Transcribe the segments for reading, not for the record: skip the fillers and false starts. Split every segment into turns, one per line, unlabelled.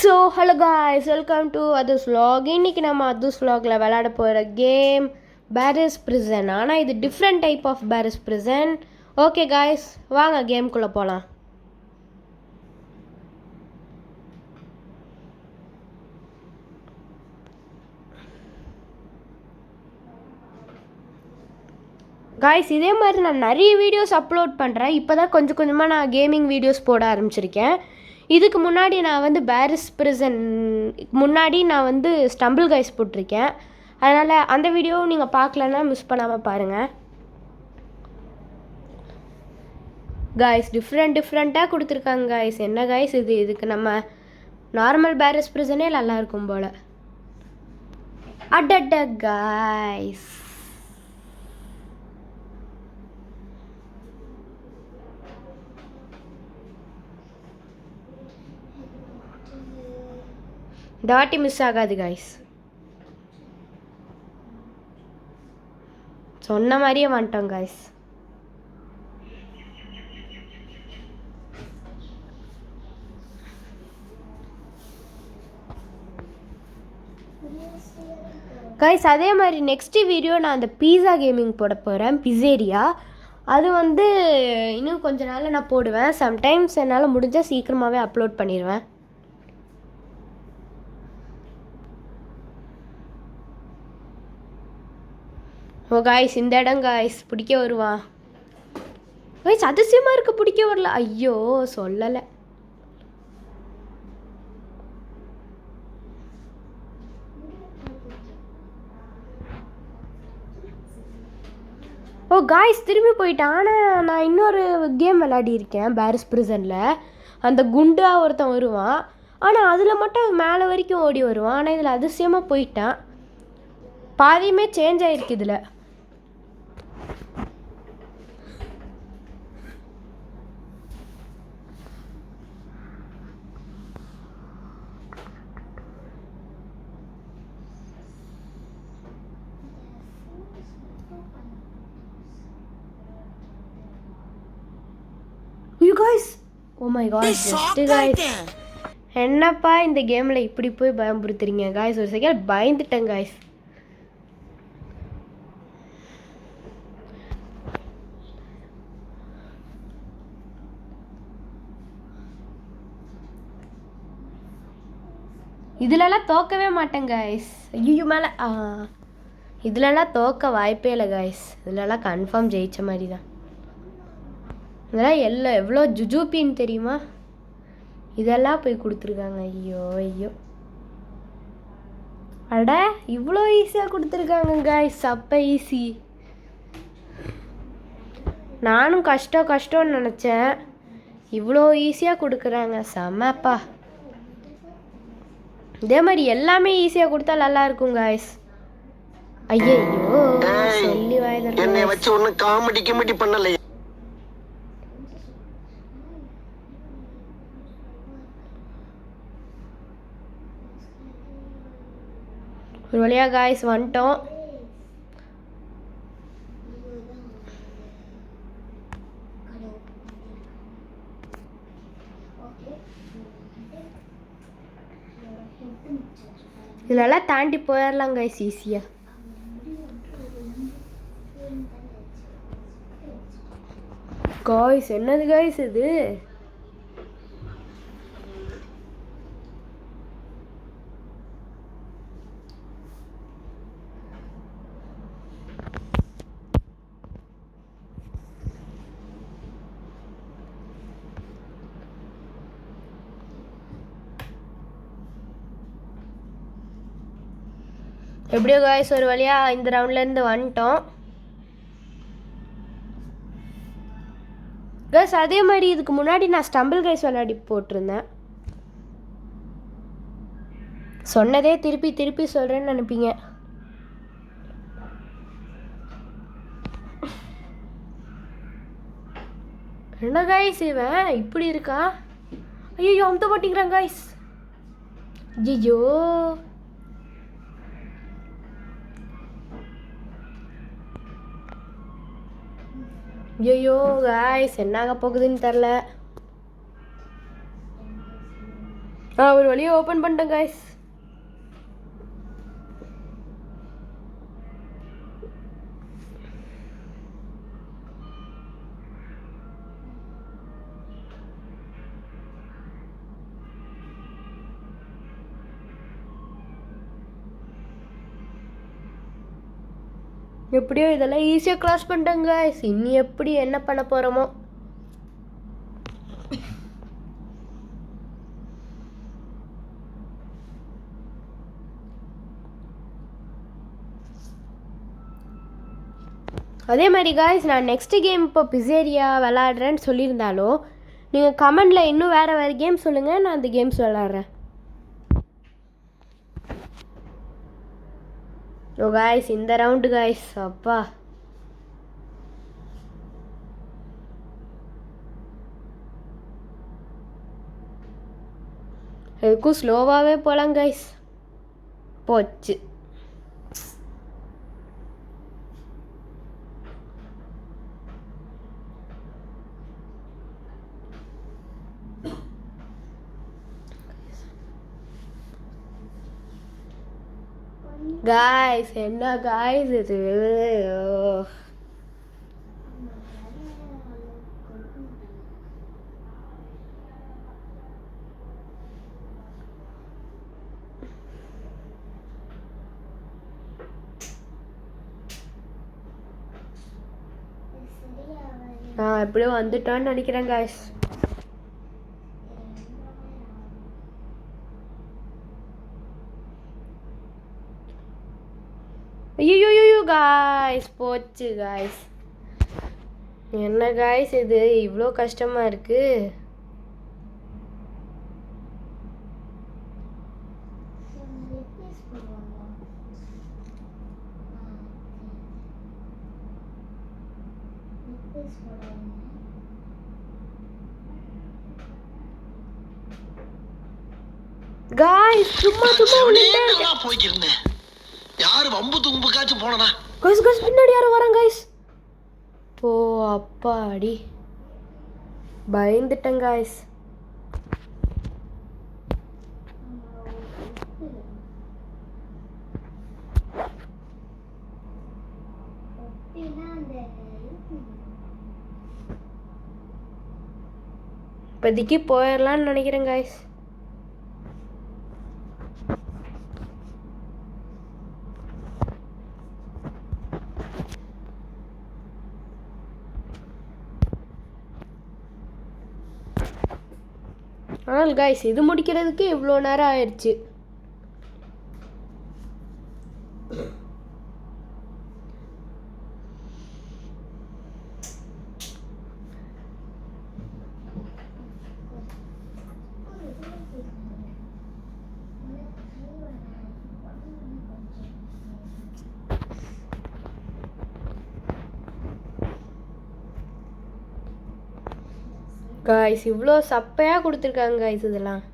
So hello guys, welcome to others vlog. இன்றைக்கி நம்ம others vlogல விளையாட போகிற கேம் பேரிஸ் பிரிசன். ஆனால் இது different type of Barry's prison. Okay guys, வாங்க கேம்குள்ளே போகலாம். காய்ஸ், இதே மாதிரி நான் நிறைய வீடியோஸ் அப்லோட் பண்ணுறேன். இப்போ தான் கொஞ்சம் கொஞ்சமாக நான் கேமிங் வீடியோஸ் போட ஆரம்பிச்சிருக்கேன். இதுக்கு முன்னாடி நான் பேரிஸ் பிரிசன் முன்னாடி நான் ஸ்டம்பிள் கைஸ் போட்டிருக்கேன். அதனால் அந்த வீடியோவும் நீங்கள் பார்க்கலன்னா மிஸ் பண்ணாமல் பாருங்கள். காய்ஸ், டிஃப்ரெண்ட்டாக கொடுத்துருக்காங்க காய்ஸ். என்ன காய்ஸ் இதுக்கு நம்ம நார்மல் பேரிஸ் பிரிசனே நல்லாயிருக்கும் போல். அடட காய்ஸ், இந்த வாட்டி மிஸ் ஆகாது காய்ஸ். சொன்ன மாதிரியே வந்துட்டோம் காய்ஸ். காய்ஸ், அதே மாதிரி நெக்ஸ்ட் வீடியோ நான் அந்த பீஸா கேமிங் போட போகிறேன். பிஸேரியா அது இன்னும் கொஞ்ச நாளில் நான் போடுவேன். சம்டைம்ஸ் என்னால் முடிஞ்சால் சீக்கிரமாகவே அப்லோட் பண்ணிடுவேன். ஓ காய்ஸ், இந்த இடம் காய்ஸ் பிடிக்க வருவான். காய்ஸ், அதிசயமாக இருக்க பிடிக்க வரல. ஐயோ சொல்லலை. ஓ காய்ஸ், திரும்பி போயிட்டான். ஆனால் நான் இன்னொரு கேம் விளையாடி இருக்கேன் பேரிஸ் பிரிசனில். அந்த குண்டா ஒருத்தன் வருவான். ஆனால் அதில் மட்டும் மேலே வரைக்கும் ஓடி வருவான். ஆனால் இதில் அதிசயமாக போயிட்டான். பாதியுமே சேஞ்ச் ஆகிருக்கு இதில். Oh my god, just guys. என்னப்பா இந்த கேமில் இப்படி போய் பயம்புறுத்துறீங்க காய்ஸ். ஒரு செகண்ட் பயந்துட்டேன் காய்ஸ். இதுலலாம் தோக்கவே மாட்டேன் காய்ஸ். ஐயோ மேலே இதுலலாம் தோக்க வாய்ப்பே இல்லை காய்ஸ். இதுலலாம் கன்ஃபார்ம் ஜெயிச்ச மாதிரி தான். இதெல்லாம் எவ்வளோ ஜுஜூப்பின்னு தெரியுமா? இதெல்லாம் போய் கொடுத்துருக்காங்க. ஐயோ அட, இவ்வளோ ஈஸியாக கொடுத்துருக்காங்க காய்ஸ். அப்போ ஈஸி. நானும் கஷ்டம்னு நினச்சேன். இவ்வளோ ஈஸியாக கொடுக்குறாங்க. செம்மப்பா. இதே மாதிரி எல்லாமே ஈஸியாக கொடுத்தா நல்லா இருக்கும் காய்ஸ். ஐயோ சொல்லி வாயில என்னை வச்சு ஒன்று காமெடி பண்ணல. ஒரு வழியா காய்ஸ் வந்துட்டோம். இதெல்லாம் தாண்டி போயிடலாம் காய்ஸ் ஈஸியா. காய்ஸ், என்னது காய்ஸ் இது? எப்படியோ காய்ஸ் ஒரு வழியாக இந்த ரவுண்ட்லேருந்து வந்துட்டோம் காய்ஸ். அதே மாதிரி இதுக்கு முன்னாடி நான் ஸ்டம்பிள் கைஸ் விளையாடி போட்டிருந்தேன். சொன்னதே திருப்பி சொல்கிறேன்னு நினைப்பீங்க. என்ன காய்ஸ் இவன் இப்படி இருக்கா? ஐயோ அமுத்த மாட்டேங்கிறான் காய்ஸ். ஐயோ ஐயோ காய்ஸ், என்னாக போகுதுன்னு தெரில. ஒரு வழியை ஓப்பன் பண்ணிட்டேன் காய்ஸ். எப்படியோ இதெல்லாம் ஈஸியாக கிராஸ் பண்ணிட்டேங்க காய்ஸ். இனி எப்படி என்ன பண்ண போகிறோமோ. அதே மாதிரி காய்ஸ், நான் நெக்ஸ்ட்டு கேம் இப்போ பிசேரியா விளாட்றேன்னு சொல்லியிருந்தாலும் நீங்கள் கமெண்டில் இன்னும் வேறு கேம் சொல்லுங்கள், நான் அந்த கேம்ஸ் விளாட்றேன். ஓ காய்ஸ், இந்த ரவுண்டு காய்ஸ், அப்பா எதுக்கும் ஸ்லோவாகவே போகலாம் காய்ஸ். போச்சு. காய்ஸ் என்ன காய்ஸ் இது? எப்படியோ வந்துட்டான்னு நினைக்கிறேன் காய்ஸ். ஐயோ காய்ஸ், போச்சு காய்ஸ். என்ன காய்ஸ் இது இவ்வளோ கஷ்டமாக இருக்கு? காய்ஸ் சும்மா போய்க்கிருந்தேன். யாரு வம்பு தும்புக்காச்சும் போனனா? காய்ஸ் காய்ஸ் பின்னாடி யாரோ வராங்க காய்ஸ். ஓ அப்பாடி, பயந்துட்டேன் காய்ஸ். இப்போதைக்கு போயிடலான்னு நினைக்கிறேன் காய்ஸ். ஆனால் காய்ஸ் இது முடிக்கிறதுக்கு இவ்வளோ நேரம் ஆயிடுச்சு. காய்ஸ் இவ்வளோ சப்பையாக கொடுத்துருக்காங்க காய்ஸ் இதெல்லாம்.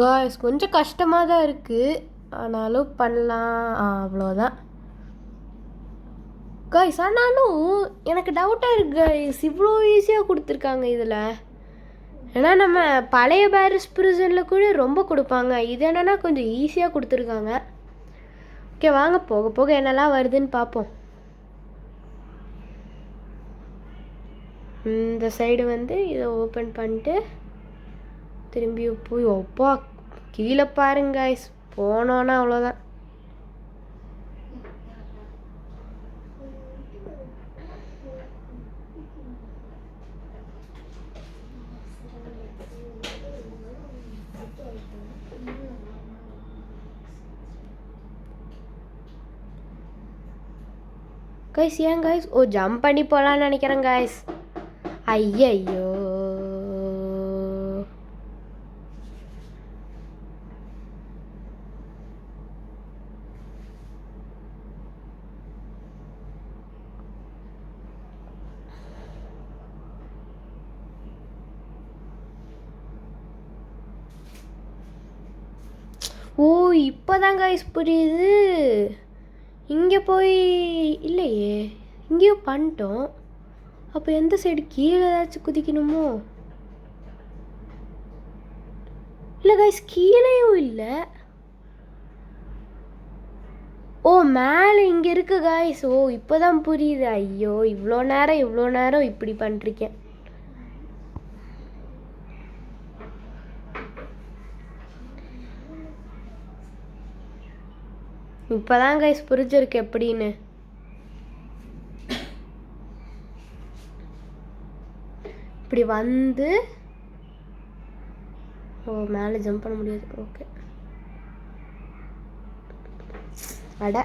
காய்ஸ் கொஞ்சம் கஷ்டமாக தான் இருக்குது, ஆனாலும் பண்ணலாம். அவ்வளோதான் காய்ஸ். ஆனாலும் எனக்கு டவுட்டாக இருக்குது காய்ஸ், இவ்வளோ ஈஸியாக கொடுத்துருக்காங்க இதில். ஏன்னா நம்ம பழைய பாரிஸ் பிரிசனில் கூட ரொம்ப கொடுப்பாங்க, இது என்னென்னா கொஞ்சம் ஈஸியாக கொடுத்துருக்காங்க. ஓகே வாங்க போக போக என்னெல்லாம் வருதுன்னு பார்ப்போம். இந்த சைடு வந்து இதை ஓப்பன் பண்ணிட்டு திரும்பி போய் ஒப்பா கீழே பாருங்க காய்ஸ், போனோன்னா அவ்வளோதான். காய்ஸ் ஏன் காய்ஸ், ஓ ஜம்ப் பண்ணி போகலான்னு நினைக்கிறேன் காய்ஸ். ஐயோ ஓ இப்போதான் கைஸ் புரியுது. இங்கே போய் இல்லையே, இங்கேயும் பண்ணிட்டோம். அப்போ எந்த சைடு கீழே ஏதாச்சும் குதிக்கணுமோ? இல்லை கைஸ், கீழேயும் இல்லை. ஓ மேலே இங்கே இருக்கு கைஸ். ஓ இப்போதான் புரியுது. ஐயோ இவ்வளோ நேரம் இப்படி பண்ணிருக்கேன். இப்போதான் கைஸ் புரிஞ்சிருக்கு எப்படின்னு. இப்படி வந்து ஓ மேலே ஜம்ப் பண்ண முடியாது. ஓகே அட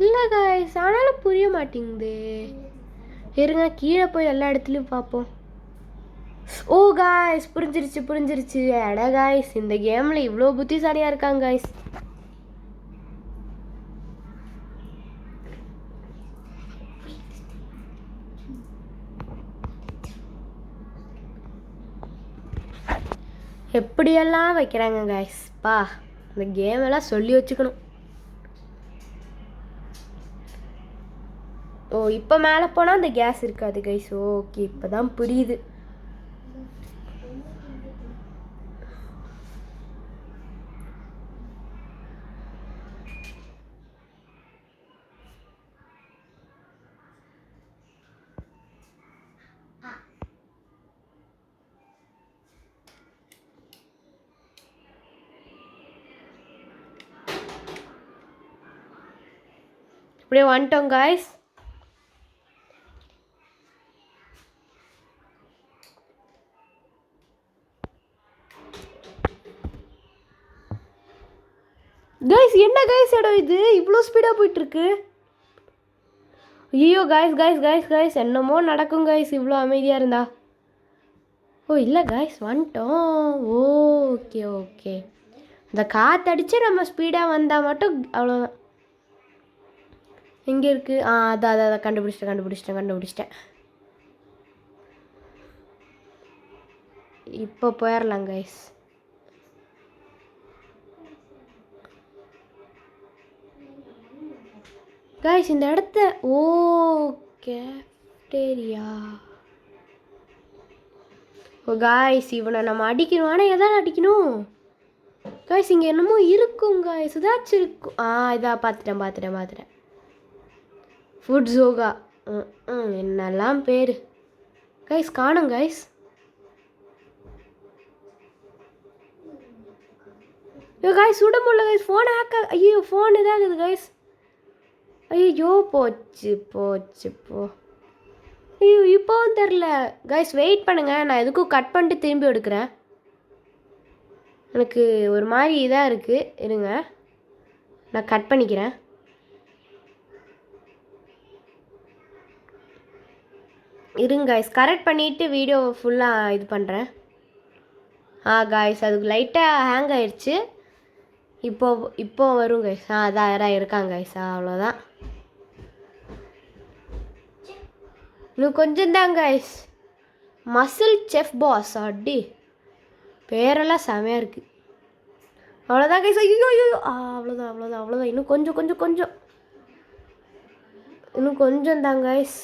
இல்லை கைஸ், ஆனாலும் புரிய மாட்டேங்குது. இருங்க கீழே போய் எல்லா இடத்துலையும் பார்ப்போம். ஓ காய்ஸ் புரிஞ்சிருச்சு. அட காய்ஸ், இந்த கேமில் இவ்வளோ புத்திசாலியாக இருக்காங்க காய்ஸ். எப்படியெல்லாம் வைக்கிறாங்க காய்ஸ். பா இந்த கேமெல்லாம் சொல்லி வச்சுக்கணும். ஓ இப்போ மேலே போனால் அந்த கேஸ் இருக்காது கைஸ். ஓகே இப்போ தான் புரியுது. இப்படியே வந்துட்டோம் காய்ஸ். கைஸ் என்ன கைஸ் இடம் இது இவ்வளோ ஸ்பீடாக போயிட்டுருக்கு? ஐயோ கைஸ் என்னமோ நடக்கும் கைஸ் இவ்வளோ அமைதியாக இருந்தா. ஓ இல்லை கைஸ் வந்துட்டோம். ஓகே இந்த காற்றடிச்சு நம்ம ஸ்பீடாக வந்தால் மட்டும் அவ்வளோதான். எங்கே இருக்குது? அதான் கண்டுபிடிச்சிட்டேன். இப்போ போயிடலாம் கைஸ். கைஸ் இந்த இடத்த கேஃப்டேரியா. ஓ காய்ஸ் இவனை நம்ம அடிக்கணும். ஆனால் எதாவது அடிக்கணும் கைஸ். இங்கே என்னமோ இருக்கும் கைஸ், ஏதாச்சும் இருக்கும். இதா பார்த்துட்டேன். ஃபுட் ஜோகா. என்னெல்லாம் பேர் கைஸ் காணும் கைஸ். ஐயோ கைஸ் சுட முடியல கைஸ். Phone hack. ஐயோ ஃபோன் இதாகுது கைஸ். ஐயோ போச்சு போ. ஐயோ இப்போவும் தெரில கைஸ். வெயிட் பண்ணுங்கள், நான் எதுக்கும் கட் பண்ணிட்டு திரும்பி எடுக்கிறேன். எனக்கு ஒரு மாதிரி இதாக இருக்குது. இருங்க நான் கட் பண்ணிக்கிறேன். இருங்க கைஸ், கரெக்ட் பண்ணிவிட்டு வீடியோ ஃபுல்லாக இது பண்ணுறேன். கைஸ் அதுக்கு லைட்டாக ஹேங் ஆயிடுச்சு. இப்போ வரும் கைஸ். அதான் யாராக இருக்காங்க கைஸ். அவ்வளோதான். இன்னும் கொஞ்சம் தான் கைஸ். Muscle chef pass. அடி பேரெல்லாம் செமையாக இருக்குது. அவ்வளோதான் கைஸ். ஐயோ அவ்வளோதான். இன்னும் கொஞ்சம் இன்னும் கொஞ்சம் தான் கைஸ்.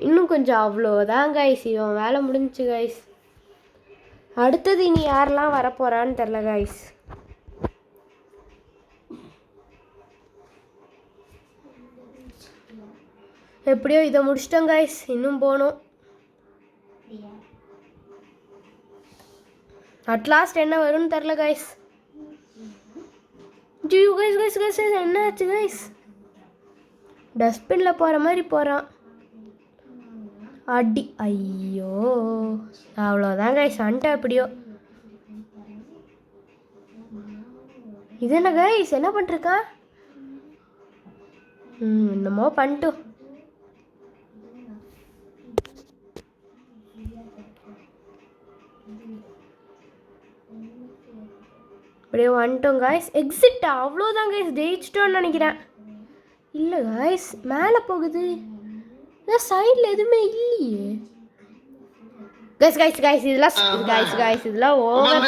இன்னும் கொஞ்சம் அவ்வளோதான் கைஸ். இவன் வேலை முடிஞ்சிச்சு கைஸ். அடுத்தது இனி யாரெல்லாம் வரப்போகிறான்னு தெரில கைஸ். எப்படியோ இதை முடிச்சிட்டோம் கைஸ். இன்னும் போகணும். அட்லாஸ்ட் என்ன வரும்னு தெரில கைஸ். கைஸ் என்ன ஆச்சு கைஸ்? டஸ்ட்பினில் போகிற மாதிரி போகிறான். அடி ஐயோ அவ்வளோதான் கைஸ். வந்துட்டா எப்படியோ. இது என்ன கைஸ் என்ன பண்ணிருக்கா? என்னமோ பண்ணிட்டோம். அப்படியே வந்துட்டோம் காய்ஸ். எக்ஸிட்டா? அவ்வளோதான் காய்ஸ், ஜெயிச்சிட்டோன்னு நினைக்கிறேன். இல்லை காய்ஸ், மேலே போகுது. சைடில் எதுவுமே இல்லையே. கைஸ் கைஸ் கைஸ் இதெல்லாம் கைஸ் இதெல்லாம் ஓவர்.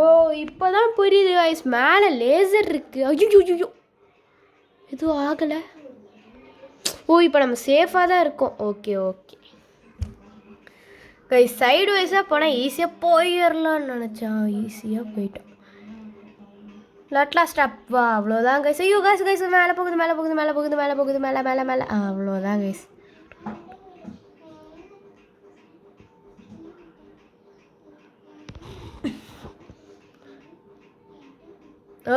ஓ இப்போதான் புரியுது கைஸ், மேலே லேசர் இருக்கு. ஐயோ எதுவும் ஆகலை. ஓ இப்போ நம்ம சேஃபாக தான் இருக்கோம். ஓகே ஓகே கைஸ், சைடு வைஸாக போனால் ஈஸியாக போயிடலான்னு நினச்சேன். ஈஸியாக போயிட்டோம். லாஸ்ட் ஸ்டாப் வா. அவ்வளோதான் கைஸ். ஐயோ கைஸ் கைஸ் மேலே போகுது மேலே போகுது மேலே போகுது மேலே போகுது மேலே மேலே மேலே. அவ்வளோதான் கைஸ்.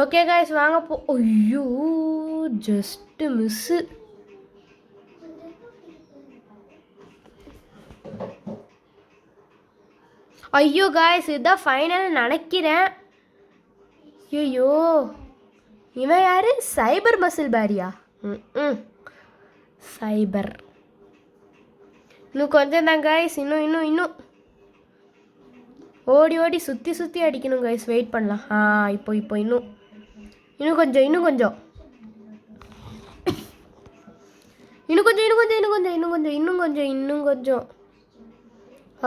ஓகே கைஸ் வாங்க போ. ஐயோ ஜஸ்ட்டு மிஸ்ஸு. ஐயோ காய்ஸ் இதுதான் ஃபைனல் நினைக்கிறேன். ஐயோ இவன் யாரு? சைபர் மசில் பேரியா? சைபர். இன்னும் கொஞ்சம் தான் காய்ஸ். இன்னும் ஓடி ஓடி சுற்றி சுற்றி அடிக்கணும் காய்ஸ். வெயிட் பண்ணலாம். இப்போ இன்னும் கொஞ்சம்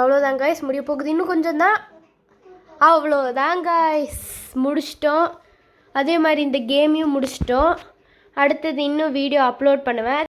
அவ்வளோதான் காய்ஸ், முடிய போகுது. இன்னும் கொஞ்சம் தான். அவ்வளோதான் காய்ஸ், முடிச்சிட்டோம். அதே மாதிரி இந்த கேமையும் முடிச்சிட்டோம். அடுத்தது இன்னும் வீடியோ அப்லோட் பண்ணுவேன்.